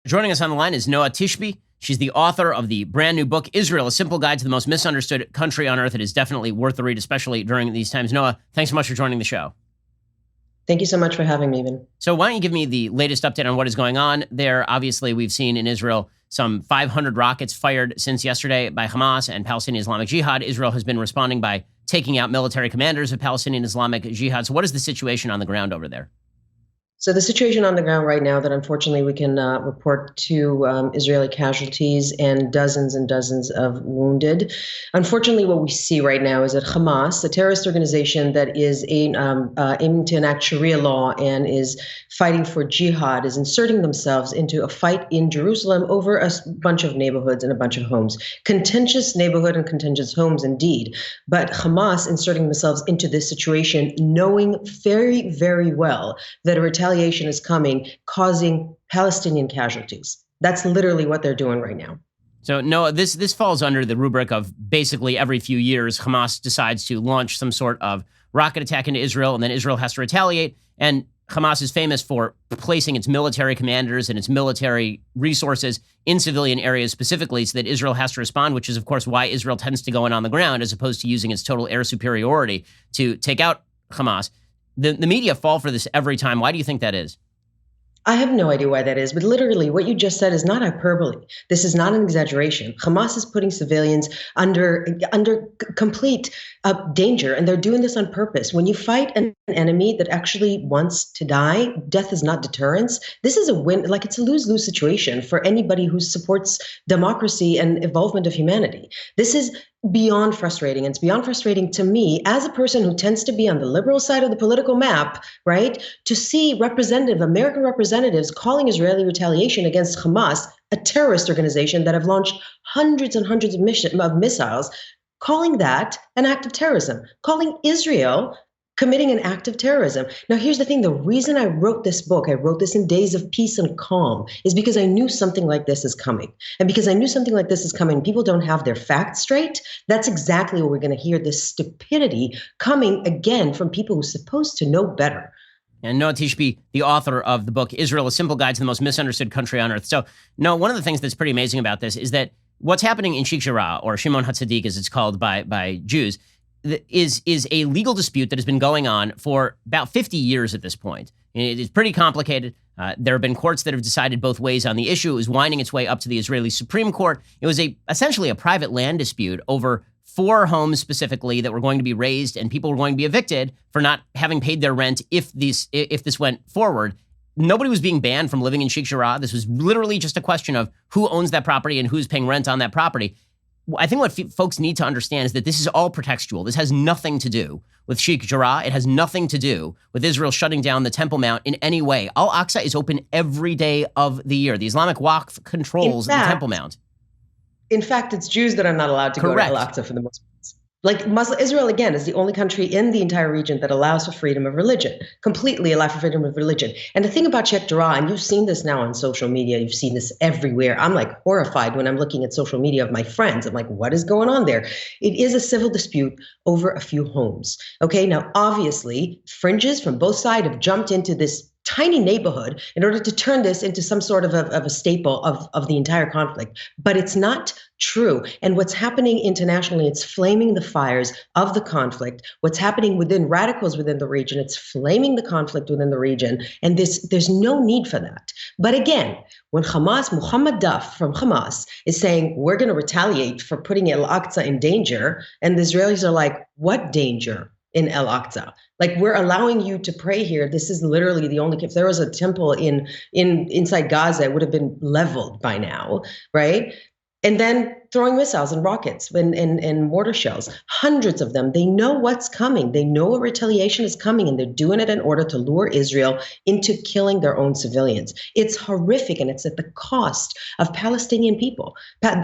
Joining us on the line is Noa Tishby. She's the author of the brand new book, Israel, A Simple Guide to the Most Misunderstood Country on Earth. It is definitely worth the read, especially during these times. Noa, thanks so much for joining the show. Thank you so much for having me, Evan. So why don't you give me the latest update on what is going on there? Obviously, we've seen in Israel some 500 rockets fired since yesterday by Hamas and Palestinian Islamic Jihad. Israel has been responding by taking out military commanders of Palestinian Islamic Jihad. So what is the situation on the ground over there? So the situation on the ground right now that unfortunately we can report two Israeli casualties and dozens of wounded. Unfortunately, what we see right now is that Hamas, a terrorist organization that is aiming to enact Sharia law and is fighting for jihad, is inserting themselves into a fight in Jerusalem over a bunch of neighborhoods and a bunch of homes. Contentious neighborhood and contentious homes indeed. But Hamas inserting themselves into this situation, knowing very, very well that a retaliation is coming, causing Palestinian casualties. That's literally what they're doing right now. So, Noah, this falls under the rubric of basically every few years, Hamas decides to launch some sort of rocket attack into Israel, and then Israel has to retaliate. And Hamas is famous for placing its military commanders and its military resources in civilian areas specifically so that Israel has to respond, which is, of course, why Israel tends to go in on the ground as opposed to using its total air superiority to take out Hamas. The media fall for this every time. Why do you think that is? I have no idea why that is, but literally what you just said is not hyperbole. This is not an exaggeration. Hamas is putting civilians under complete danger, and they're doing this on purpose. When you fight an enemy that actually wants to die, death is not deterrence. This is a win, like it's a lose-lose situation for anybody who supports democracy and evolvement of humanity. This is beyond frustrating. And it's beyond frustrating to me as a person who tends to be on the liberal side of the political map, right? To see American representatives calling Israeli retaliation against Hamas, a terrorist organization that have launched hundreds and hundreds of missiles, calling that an act of terrorism, calling Israel committing an act of terrorism. Now, here's the thing. The reason I wrote this book, I wrote this in days of peace and calm, is because I knew something like this is coming. And because I knew something like this is coming, people don't have their facts straight. That's exactly what we're going to hear, this stupidity coming again from people who are supposed to know better. And Noa Tishby, the author of the book, Israel, A Simple Guide to the Most Misunderstood Country on Earth. So, Noa, one of the things that's pretty amazing about this is that what's happening in Sheikh Jarrah, or Shimon HaTzadik as it's called by Jews, is a legal dispute that has been going on for about 50 years at this point. It is pretty complicated. There have been courts that have decided both ways on the issue. It was winding its way up to the Israeli Supreme Court. It was essentially a private land dispute over 4 homes specifically that were going to be razed, and people were going to be evicted for not having paid their rent if this went forward. Nobody was being banned from living in Sheikh Jarrah. This was literally just a question of who owns that property and who's paying rent on that property. I think what folks need to understand is that this is all pretextual. This has nothing to do with Sheikh Jarrah. It has nothing to do with Israel shutting down the Temple Mount in any way. Al-Aqsa is open every day of the year. The Islamic Waqf controls the Temple Mount. In fact, it's Jews that are not allowed to Correct. go to Al-Aqsa for the most part. Like Israel, again, is the only country in the entire region that allows for freedom of religion, completely allow for freedom of religion. And the thing about Sheikh Jarrah, and you've seen this now on social media, you've seen this everywhere. I'm like horrified when I'm looking at social media of my friends. I'm like, what is going on there? It is a civil dispute over a few homes. Okay, now obviously, fringes from both sides have jumped into this tiny neighborhood in order to turn this into some sort of a staple of the entire conflict. But it's not true. And what's happening internationally, it's flaming the fires of the conflict. What's happening within radicals within the region, it's flaming the conflict within the region. And there's no need for that. But again, when Muhammad Duff from Hamas is saying, we're going to retaliate for putting Al-Aqsa in danger, and the Israelis are like, what danger in Al-Aqsa? Like, we're allowing you to pray here. This is literally the only, if there was a temple inside Gaza, it would have been leveled by now, right? And then throwing missiles and rockets and mortar shells, hundreds of them. They know what's coming. They know a retaliation is coming, and they're doing it in order to lure Israel into killing their own civilians. It's horrific, and it's at the cost of Palestinian people.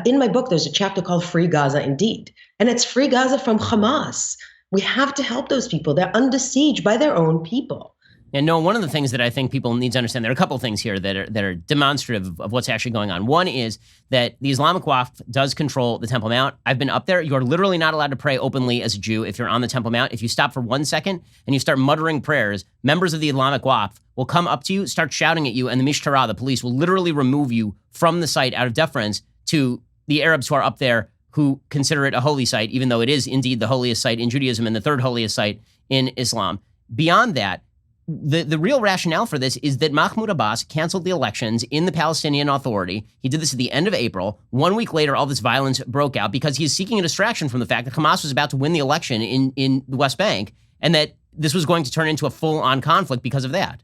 In my book, there's a chapter called Free Gaza Indeed, and it's Free Gaza from Hamas. We have to help those people. They're under siege by their own people. And no, one of the things that I think people need to understand, there are a couple of things here that are demonstrative of what's actually going on. One is that the Islamic Waqf does control the Temple Mount. I've been up there. You're literally not allowed to pray openly as a Jew if you're on the Temple Mount. If you stop for 1 second and you start muttering prayers, members of the Islamic Waqf will come up to you, start shouting at you, and the Mishtara, the police, will literally remove you from the site out of deference to the Arabs who are up there who consider it a holy site, even though it is indeed the holiest site in Judaism and the third holiest site in Islam. Beyond that, the real rationale for this is that Mahmoud Abbas canceled the elections in the Palestinian Authority. He did this at the end of April. 1 week later, all this violence broke out because he's seeking a distraction from the fact that Hamas was about to win the election in the West Bank, and that this was going to turn into a full-on conflict because of that.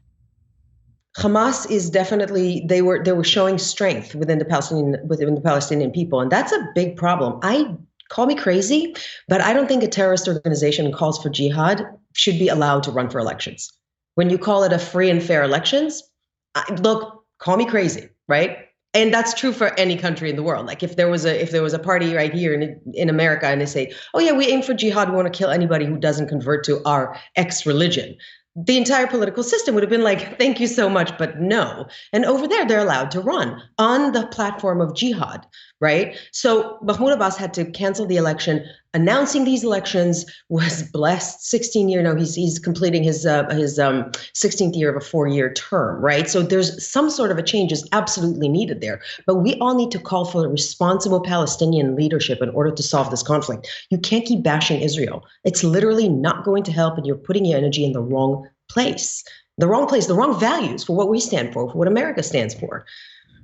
Hamas is definitely, they were showing strength within the Palestinian people, and that's a big problem. Call me crazy, but I don't think a terrorist organization who calls for jihad should be allowed to run for elections. When you call it a free and fair elections, look, call me crazy, right? And that's true for any country in the world. Like if there was a party right here in America and they say, oh yeah, we aim for jihad, we want to kill anybody who doesn't convert to our ex religion, the entire political system would have been like, thank you so much, but no. And over there, they're allowed to run on the platform of jihad, right? So Mahmoud Abbas had to cancel the election. Announcing these elections was blessed. 16-year, no, he's completing his 16th year of a 4-year term, right? So there's some sort of a change is absolutely needed there. But we all need to call for responsible Palestinian leadership in order to solve this conflict. You can't keep bashing Israel. It's literally not going to help, and you're putting your energy in the wrong place, the wrong values for what we stand for what America stands for.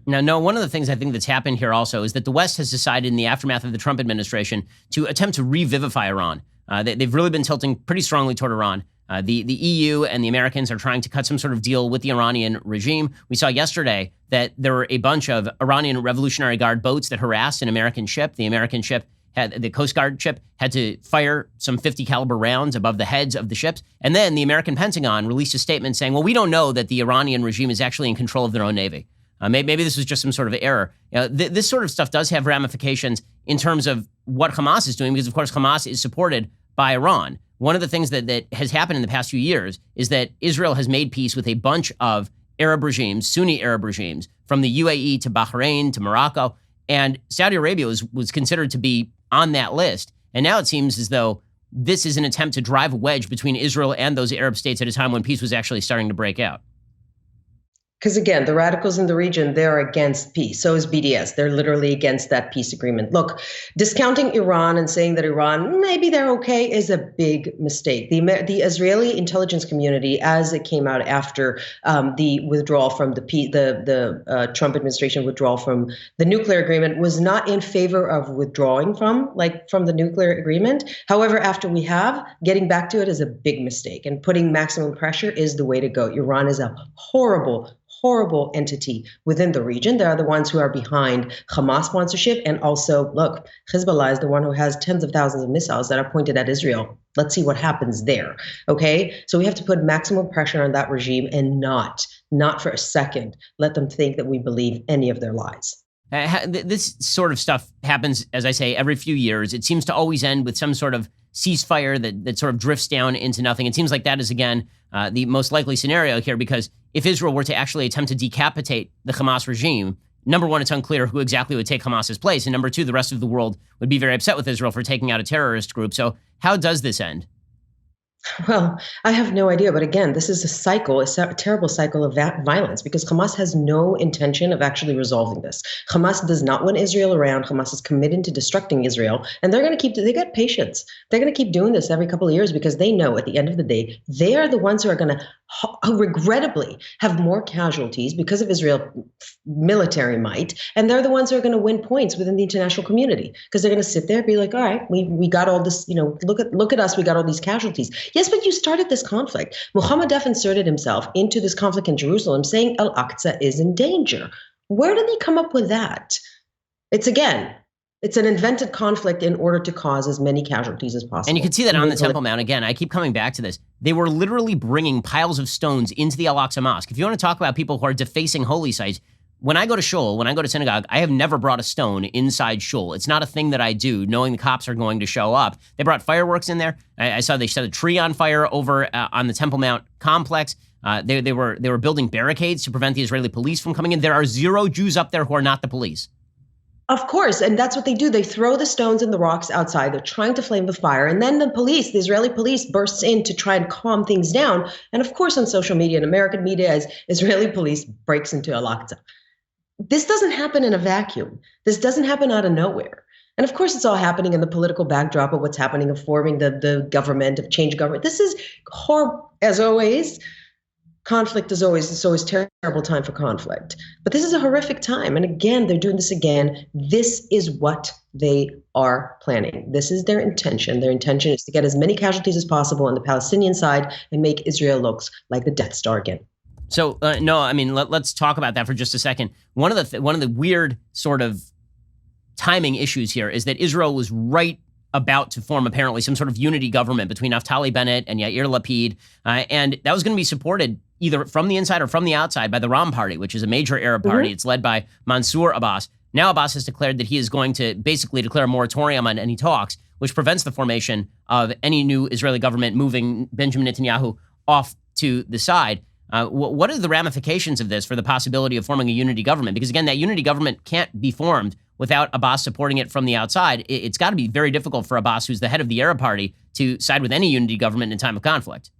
Now, no, one of the things I think that's happened here also is that the West has decided in the aftermath of the Trump administration to attempt to revivify Iran. They've really been tilting pretty strongly toward Iran. The EU and the Americans are trying to cut some sort of deal with the Iranian regime. We saw yesterday that there were a bunch of Iranian Revolutionary Guard boats that harassed an American ship. The American ship the Coast Guard ship had to fire some 50 caliber rounds above the heads of the ships. And then the American Pentagon released a statement saying, well, we don't know that the Iranian regime is actually in control of their own navy. Maybe this was just some sort of error. This sort of stuff does have ramifications in terms of what Hamas is doing, because, of course, Hamas is supported by Iran. One of the things that has happened in the past few years is that Israel has made peace with a bunch of Arab regimes, Sunni Arab regimes, from the UAE to Bahrain to Morocco. And Saudi Arabia was considered to be on that list. And now it seems as though this is an attempt to drive a wedge between Israel and those Arab states at a time when peace was actually starting to break out. Because again, the radicals in the region, they're against peace. So is BDS. They're literally against that peace agreement. Look, discounting Iran and saying that Iran, maybe they're okay, is a big mistake. The Israeli intelligence community, as it came out after the withdrawal from the Trump administration withdrawal from the nuclear agreement, was not in favor of withdrawing from the nuclear agreement. However, after we have, getting back to it is a big mistake, and putting maximum pressure is the way to go. Iran is a horrible entity within the region. They are the ones who are behind Hamas sponsorship. And also, look, Hezbollah is the one who has tens of thousands of missiles that are pointed at Israel. Let's see what happens there. Okay? So we have to put maximum pressure on that regime and not for a second let them think that we believe any of their lies. This sort of stuff happens, as I say, every few years. It seems to always end with some sort of ceasefire that sort of drifts down into nothing. It seems like that is, again, the most likely scenario here, because if Israel were to actually attempt to decapitate the Hamas regime, number one, it's unclear who exactly would take Hamas's place. And number two, the rest of the world would be very upset with Israel for taking out a terrorist group. So how does this end? Well, I have no idea. But again, this is a terrible cycle of violence, because Hamas has no intention of actually resolving this. Hamas does not want Israel around. Hamas is committed to destructing Israel. And they got patience. They're going to keep doing this every couple of years, because they know at the end of the day, they are the ones who are going to regrettably have more casualties because of Israel's military might. And they're the ones who are going to win points within the international community, because they're going to sit there and be like, all right, we got all this, look at us, we got all these casualties. Yes, but you started this conflict. Muhammad inserted himself into this conflict in Jerusalem, saying Al-Aqsa is in danger. Where did he come up with that? It's an invented conflict in order to cause as many casualties as possible. And you can see that on the Temple Mount. Again, I keep coming back to this. They were literally bringing piles of stones into the Al-Aqsa Mosque. If you want to talk about people who are defacing holy sites, when I go to shul, when I go to synagogue, I have never brought a stone inside shul. It's not a thing that I do, knowing the cops are going to show up. They brought fireworks in there. I saw they set a tree on fire over on the Temple Mount complex. They were building barricades to prevent the Israeli police from coming in. There are 0 Jews up there who are not the police. Of course, and that's what they do. They throw the stones and the rocks outside. They're trying to flame the fire. And then the police, the Israeli police, bursts in to try and calm things down. And of course, on social media and American media, as Israeli police breaks into Al-Aqsa. This doesn't happen in a vacuum. This doesn't happen out of nowhere. And of course, it's all happening in the political backdrop of what's happening, of forming the government, of change government. This is horrible, as always. Conflict is always, it's always a terrible time for conflict. But this is a horrific time. And again, they're doing this again. This is what they are planning. This is their intention. Their intention is to get as many casualties as possible on the Palestinian side and make Israel look like the Death Star again. So, no, I mean, let's talk about that for just a second. One of the weird sort of timing issues here is that Israel was right about to form apparently some sort of unity government between Naftali Bennett and Yair Lapid, and that was going to be supported either from the inside or from the outside by the Ram Party, which is a major Arab party. It's led by Mansour Abbas. Now Abbas has declared that he is going to basically declare a moratorium on any talks, which prevents the formation of any new Israeli government moving Benjamin Netanyahu off to the side. What are the ramifications of this for the possibility of forming a unity government? Because again, that unity government can't be formed without Abbas supporting it from the outside. It's got to be very difficult for Abbas, who's the head of the Arab party, to side with any unity government in time of conflict.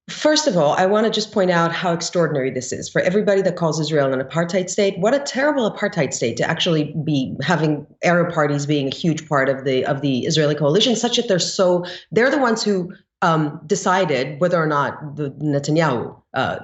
First of all, I want to just point out how extraordinary this is for everybody that calls Israel an apartheid state. What a terrible apartheid state to actually be having Arab parties being a huge part of the Israeli coalition, such that they're the ones who decided whether or not the Netanyahu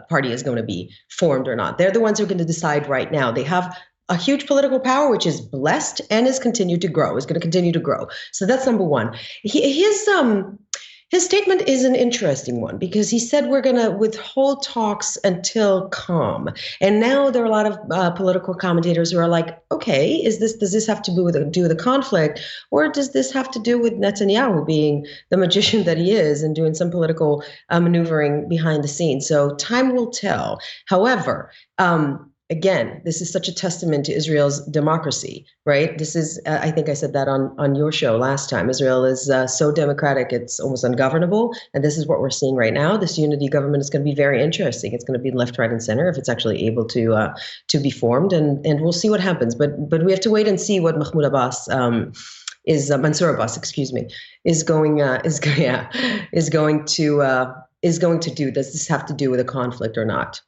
party is going to be formed or not. They're the ones who are going to decide right now. They have a huge political power, which is blessed and is going to continue to grow. So that's number one. His statement is an interesting one because he said we're going to withhold talks until calm. And now there are a lot of political commentators who are like, okay, does this have to do with the conflict, or does this have to do with Netanyahu being the magician that he is and doing some political maneuvering behind the scenes? So time will tell. However, again, this is such a testament to Israel's democracy, right? This is, I think I said that on your show last time. Israel is so democratic, it's almost ungovernable. And this is what we're seeing right now. This unity government is going to be very interesting. It's going to be left, right, and center if it's actually able to be formed. And we'll see what happens. But we have to wait and see what Mahmoud Abbas Mansour Abbas, is going to do. Does this have to do with a conflict or not?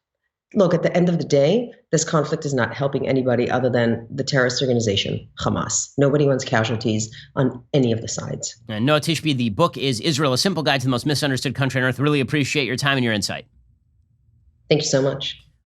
Look, at the end of the day, this conflict is not helping anybody other than the terrorist organization, Hamas. Nobody wants casualties on any of the sides. Noa Tishby, the book is Israel, A Simple Guide to the Most Misunderstood Country on Earth. Really appreciate your time and your insight. Thank you so much.